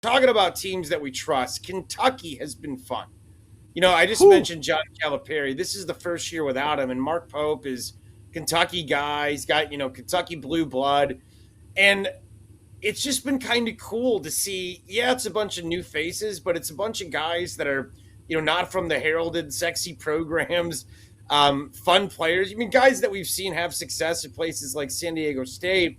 talking about teams that we trust, Kentucky has been fun. I just mentioned John Calipari. This is the first year without him, and Mark Pope is Kentucky guy. He's got, Kentucky blue blood. And it's just been kind of cool to see. Yeah, it's a bunch of new faces, but it's a bunch of guys that are, not from the heralded sexy programs, fun players. I mean, guys that we've seen have success at places like San Diego State.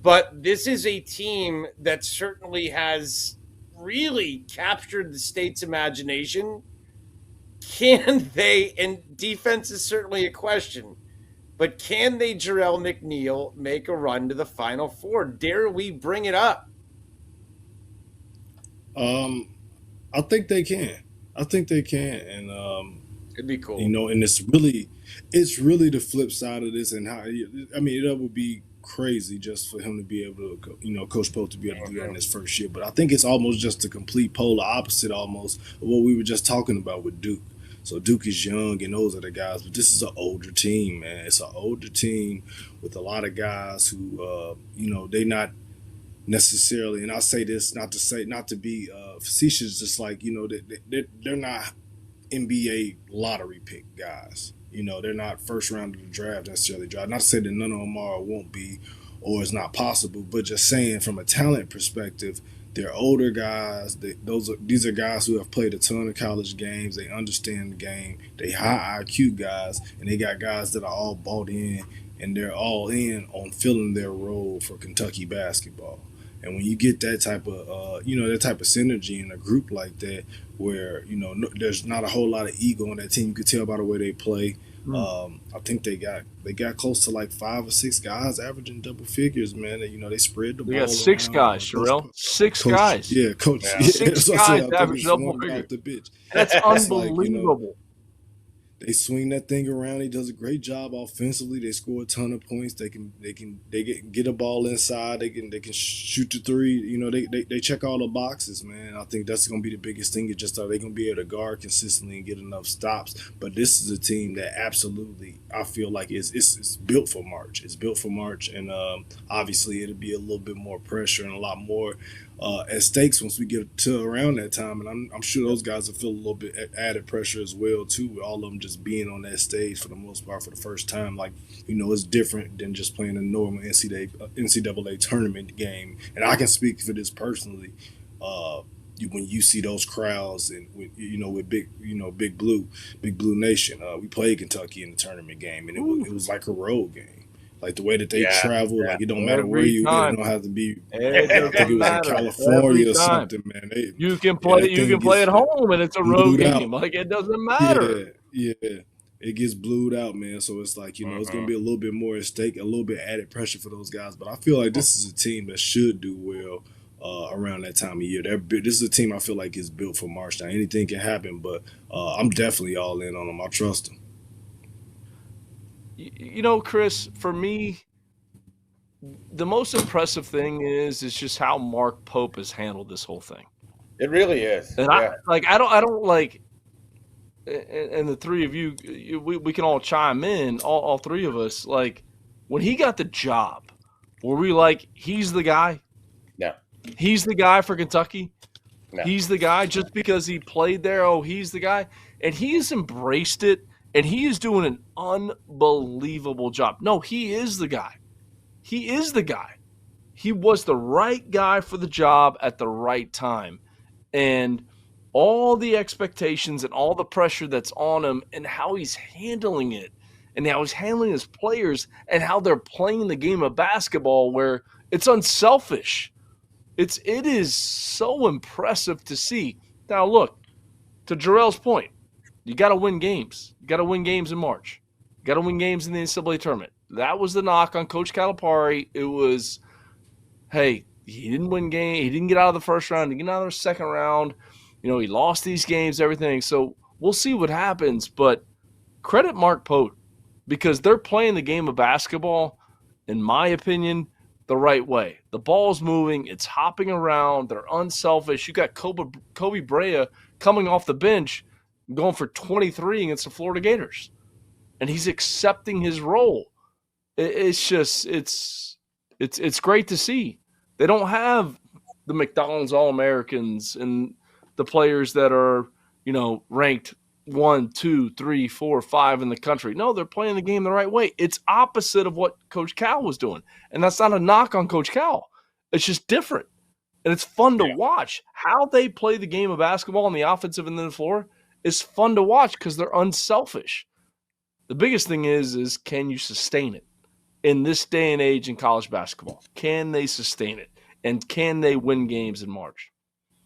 But this is a team that certainly has really captured the state's imagination. Can they, and defense is certainly a question, but can they, Jarrell McNeil, make a run to the Final Four? Dare we bring it up? I think they can. And it'd be cool. And it's really the flip side of this, and how it would be crazy just for him to be able to, Coach Pope to be able to do that in his first year. But I think it's almost just the complete polar opposite, almost of what we were just talking about with Duke. So Duke is young, and those are the guys. But this is an older team, man. It's an older team with a lot of guys who, they not necessarily. And I say this not to be facetious, just like they're not NBA lottery pick guys. They're not first round of the draft necessarily. Not to say that none of them are or won't be, or it's not possible, but just saying from a talent perspective. They're older guys. These are guys who have played a ton of college games. They understand the game. They high IQ guys, and they got guys that are all bought in, and they're all in on filling their role for Kentucky basketball. And when you get that type of, synergy in a group like that, where there's not a whole lot of ego on that team, you could tell by the way they play. I think they got close to like 5 or 6 guys averaging double figures, man. They spread the ball. We got 6 guys, Sherelle. 6 guys. Yeah, coach. Yeah. 6 guys averaging double figures. That's unbelievable. They swing that thing around. He does a great job offensively. They score a ton of points. They get a ball inside. They can shoot the three. They check all the boxes, man. I think that's gonna be the biggest thing. Is just are they gonna be able to guard consistently and get enough stops. But this is a team that absolutely I feel like it's built for March. It's built for March, and obviously it'll be a little bit more pressure and a lot more at stakes once we get to around that time. And I'm sure those guys will feel a little bit added pressure as well too, with all of them just being on that stage for the most part for the first time. Like, it's different than just playing a normal NCAA tournament game. And I can speak for this personally. When you see those crowds and with Big Blue Nation, we played Kentucky in the tournament game, and it was like a road game. Like the way that they travel, like it don't matter where you are. It don't have to be. I think it was in California or something, man. You can play at home, and it's a road game. Like it doesn't matter. Yeah. It gets blued out, man. So it's like it's gonna be a little bit more at stake, a little bit added pressure for those guys. But I feel like this is a team that should do well around that time of year. This is a team I feel like is built for March. Now anything can happen, but I'm definitely all in on them. I trust them. Chris, for me, the most impressive thing is just how Mark Pope has handled this whole thing. It really is. And I don't like, and the three of you, we can all chime in, all three of us, like when he got the job, were we like, he's the guy? No. He's the guy for Kentucky? No. He's the guy just because he played there? Oh, he's the guy? And he's embraced it. And he is doing an unbelievable job. No, he is the guy. He is the guy. He was the right guy for the job at the right time. And all the expectations and all the pressure that's on him and how he's handling it and how he's handling his players and how they're playing the game of basketball where it's unselfish. It is so impressive to see. Now, look, to Jarrell's point, you got to win games. You got to win games in March. You got to win games in the NCAA tournament. That was the knock on Coach Calipari. It was, hey, he didn't win game. He didn't get out of the first round. He didn't get out of the second round. He lost these games, everything. So we'll see what happens. But credit Mark Pope because they're playing the game of basketball, in my opinion, the right way. The ball's moving. It's hopping around. They're unselfish. You got Kobe Brea coming off the bench, going for 23 against the Florida Gators. And he's accepting his role. It's great to see. They don't have the McDonald's All-Americans and the players that are, ranked 1, 2, 3, 4, 5 in the country. No, they're playing the game the right way. It's opposite of what Coach Cal was doing. And that's not a knock on Coach Cal. It's just different. And it's fun to watch. How they play the game of basketball on the offensive end of the floor is fun to watch because they're unselfish. The biggest thing is can you sustain it? In this day and age in college basketball, can they sustain it? And can they win games in March?